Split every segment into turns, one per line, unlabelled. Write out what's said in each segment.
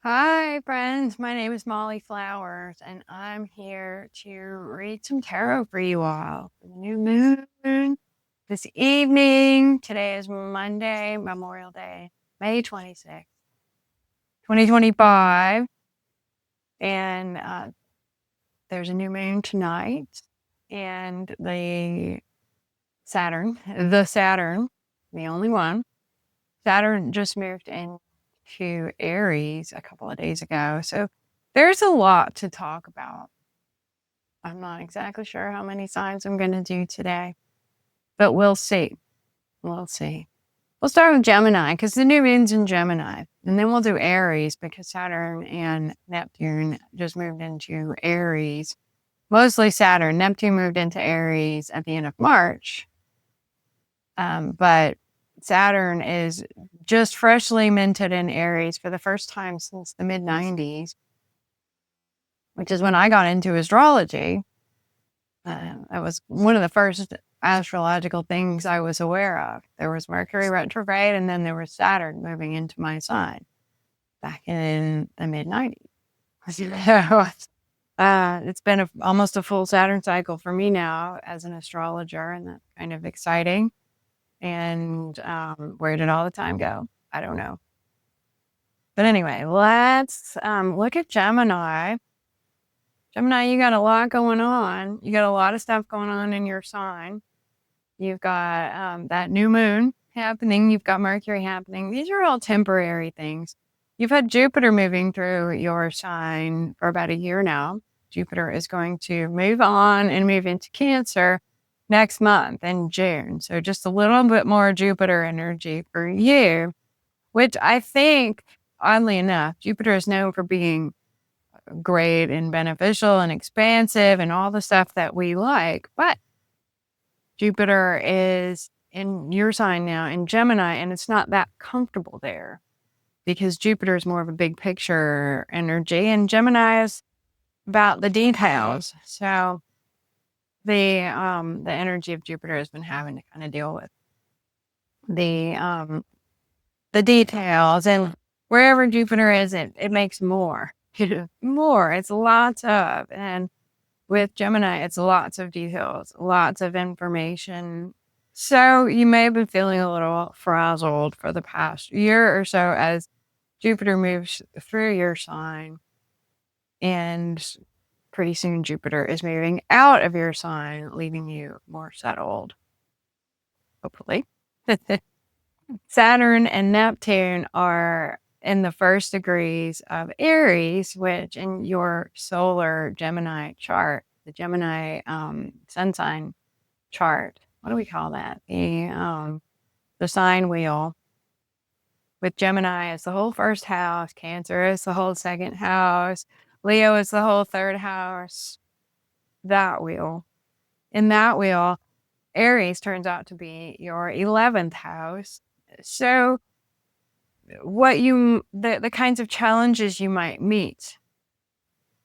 Hi, friends. My name is Molly Flowers, and I'm here to read some tarot for you all. For the new moon this evening. Today is Monday, Memorial Day, May 26th, 2025. And there's a new moon tonight. And Saturn, the only one, Saturn just moved into Aries a couple of days ago. So there's a lot to talk about. I'm not exactly sure how many signs I'm going to do today, but we'll see. We'll see. We'll start with Gemini because the new moon's in Gemini. And then we'll do Aries because Saturn and Neptune just moved into Aries. Mostly Saturn. Neptune moved into Aries at the end of March. But Saturn is just freshly minted in Aries for the first time since the mid-90s, which is when I got into astrology. That was one of the first astrological things I was aware of. There was Mercury retrograde, and then there was Saturn moving into my sign back in the mid-90s. So it's been almost a full Saturn cycle for me now as an astrologer, and that's kind of exciting. And where did all the time go? I don't know. But anyway, let's look at Gemini. Gemini, you got a lot going on. You got a lot of stuff going on in your sign. You've got that new moon happening. You've got Mercury happening. These are all temporary things. You've had Jupiter moving through your sign for about a year now. Jupiter is going to move on and move into Cancer next month in June. So just a little bit more Jupiter energy for you, which I think, oddly enough, Jupiter is known for being great and beneficial and expansive and all the stuff that we like. But Jupiter is in your sign now in Gemini, and it's not that comfortable there because Jupiter is more of a big picture energy, and Gemini is about the details. So the energy of Jupiter has been having to kind of deal with the details, and wherever Jupiter is, it makes more. More. It's lots of, and with Gemini, it's lots of details, lots of information. So you may have been feeling a little frazzled for the past year or so as Jupiter moves through your sign, and pretty soon Jupiter is moving out of your sign, leaving you more settled, hopefully. Saturn and Neptune are in the first degrees of Aries, which in your solar Gemini chart, the Gemini sun sign chart, what do we call that? The sign wheel. With Gemini, it's the whole first house. Cancer is the whole second house. Leo is the whole third house. That wheel. In that wheel, Aries turns out to be your 11th house. So the kinds of challenges you might meet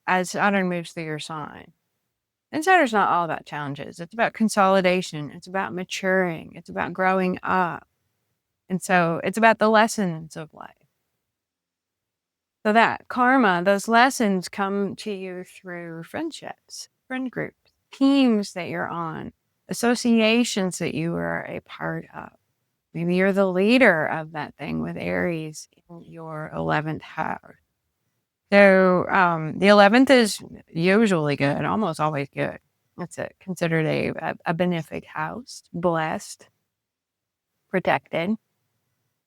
as Saturn moves through your sign. And Saturn's not all about challenges. It's about consolidation. It's about maturing. It's about growing up. And so it's about the lessons of life. So that karma, those lessons come to you through friendships, friend groups, teams that you're on, associations that you are a part of. Maybe you're the leader of that thing with Aries in your 11th house. So the 11th is usually good, almost always good. It's considered a benefic house, blessed, protected.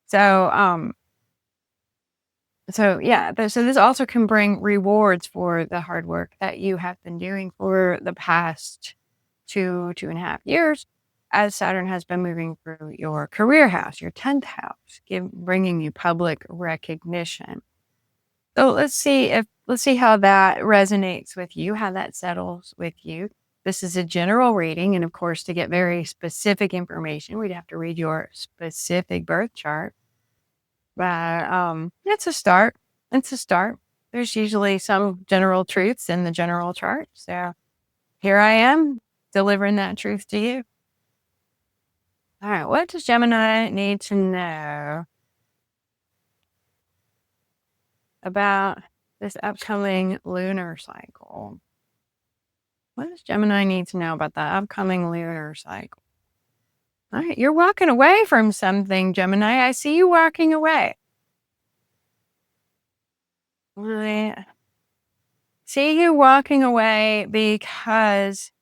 So this also can bring rewards for the hard work that you have been doing for the past 2.5 years, as Saturn has been moving through your career house, your 10th house, bringing you public recognition. So let's see how that resonates with you, how that settles with you. This is a general reading, and of course, to get very specific information, we'd have to read your specific birth chart. But it's a start. It's a start. There's usually some general truths in the general chart. So here I am delivering that truth to you. All right, what does Gemini need to know about this upcoming lunar cycle. What does Gemini need to know about the upcoming lunar cycle? All right, you're walking away from something, Gemini. I see you walking away. I see you walking away because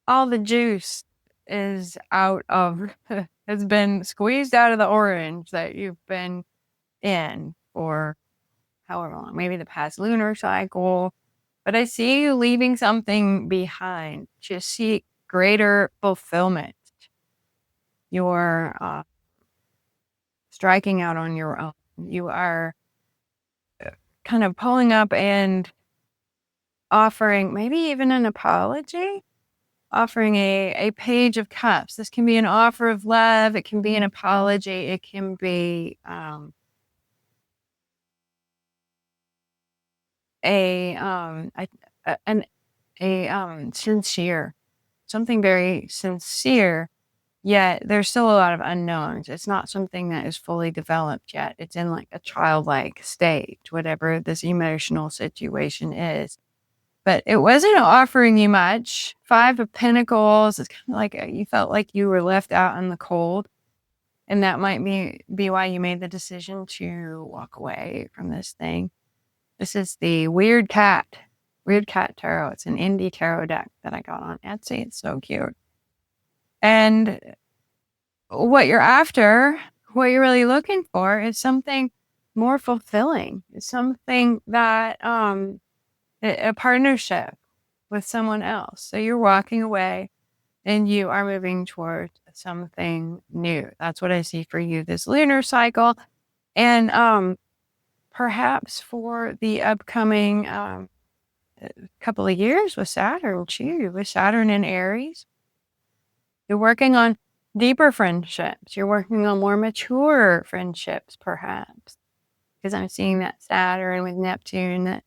all the juice is out of, has been squeezed out of the orange that you've been in for however long, maybe the past lunar cycle. But I see you leaving something behind to seek greater fulfillment. You're striking out on your own. You are kind of pulling up and offering maybe even an apology, offering a page of cups. This can be an offer of love. It can be an apology. It can be a an sincere, something very sincere. Yet there's still a lot of unknowns. It's not something that is fully developed yet. It's in like a childlike stage, whatever this emotional situation is. But it wasn't offering you much. 5 of Pentacles. It's kind of like you felt like you were left out in the cold. And that might be why you made the decision to walk away from this thing. This is the Weird Cat Tarot. It's an indie tarot deck that I got on Etsy. It's so cute. And what you're after, what you're really looking for is something more fulfilling. It's something that, a partnership with someone else. So you're walking away and you are moving towards something new. That's what I see for you this lunar cycle. And perhaps for the upcoming couple of years with Saturn too, with Saturn in Aries. You're working on deeper friendships. You're working on more mature friendships, perhaps. Because I'm seeing that Saturn with Neptune, that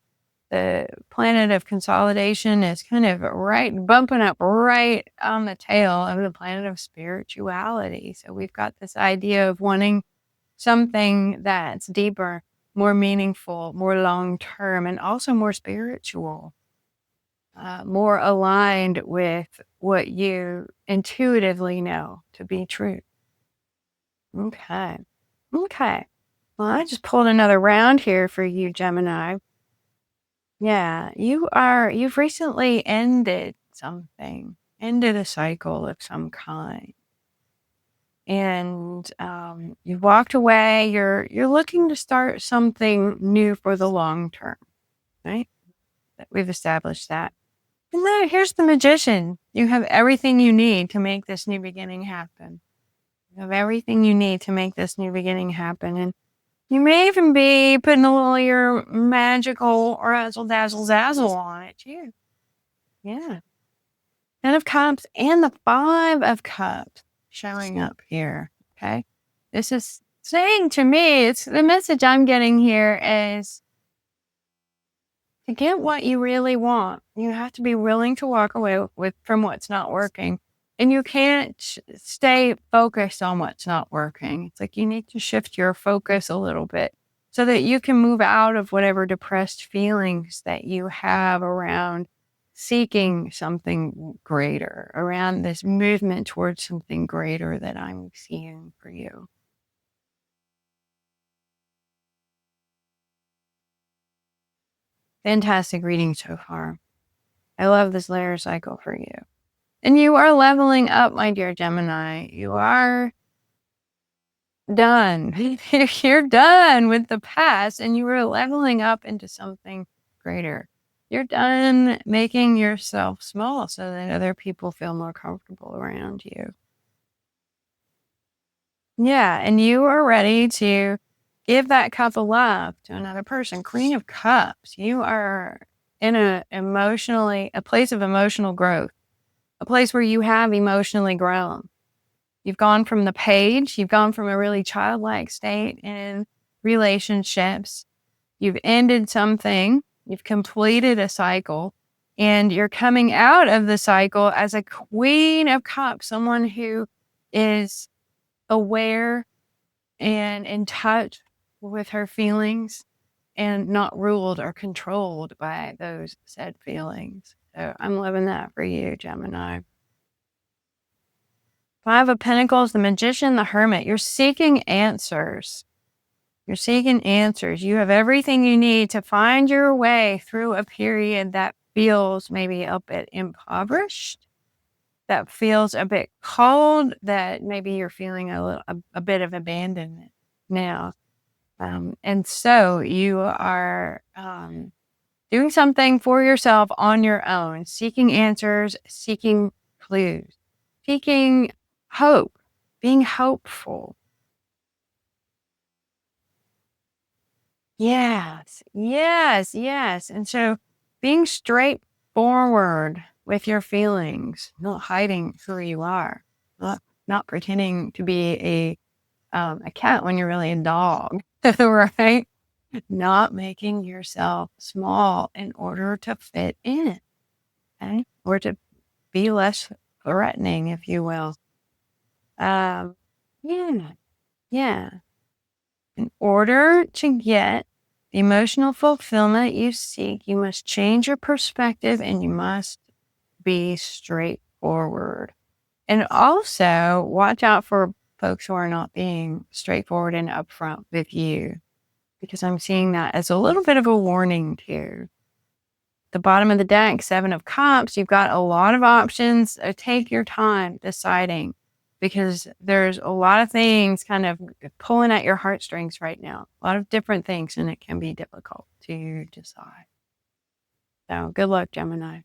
the planet of consolidation is kind of bumping up right on the tail of the planet of spirituality. So we've got this idea of wanting something that's deeper, more meaningful, more long-term, and also more spiritual. More aligned with what you intuitively know to be true. Okay. Okay. Well, I just pulled another round here for you, Gemini. Yeah, you've recently ended something, ended a cycle of some kind. And you've walked away, you're looking to start something new for the long term, right? We've established that. And then here's the Magician. You have everything you need to make this new beginning happen. You have everything you need to make this new beginning happen. And you may even be putting a little of your magical razzle dazzle zazzle on it too. Yeah. 10 of Cups and the 5 of Cups showing up here. Okay. This is saying to me, it's the message I'm getting here is to get what you really want, you have to be willing to walk away from what's not working. And you can't stay focused on what's not working. It's like you need to shift your focus a little bit so that you can move out of whatever depressed feelings that you have around seeking something greater, around this movement towards something greater that I'm seeing for you. Fantastic reading so far. I love this layer cycle for you. And you are leveling up, my dear Gemini. You are done. You're done with the past and you are leveling up into something greater. You're done making yourself small so that other people feel more comfortable around you. Yeah, and you are ready to give that cup of love to another person. Queen of Cups. You are in a place of emotional growth, a place where you have emotionally grown. You've gone from the page, you've gone from a really childlike state in relationships. You've ended something, you've completed a cycle, and you're coming out of the cycle as a Queen of Cups, someone who is aware and in touch with her feelings, and not ruled or controlled by those said feelings. So I'm loving that for you, Gemini. Five of Pentacles, the Magician, the Hermit. You're seeking answers. You're seeking answers. You have everything you need to find your way through a period that feels maybe a bit impoverished, that feels a bit cold, that maybe you're feeling a bit of abandonment now. And so you are doing something for yourself on your own, seeking answers, seeking clues, seeking hope, being hopeful. Yes, yes, yes. And so being straightforward with your feelings, not hiding who you are, not pretending to be a cat when you're really a dog, right? Not making yourself small in order to fit in, okay? Or to be less threatening, if you will. Um, yeah, yeah. In order to get the emotional fulfillment you seek, you must change your perspective and you must be straightforward. And also watch out for folks who are not being straightforward and upfront with you, because I'm seeing that as a little bit of a warning too. The bottom of the deck, Seven of Cups, you've got a lot of options. Take your time deciding, because there's a lot of things kind of pulling at your heartstrings right now. A lot of different things, and it can be difficult to decide. So good luck, Gemini.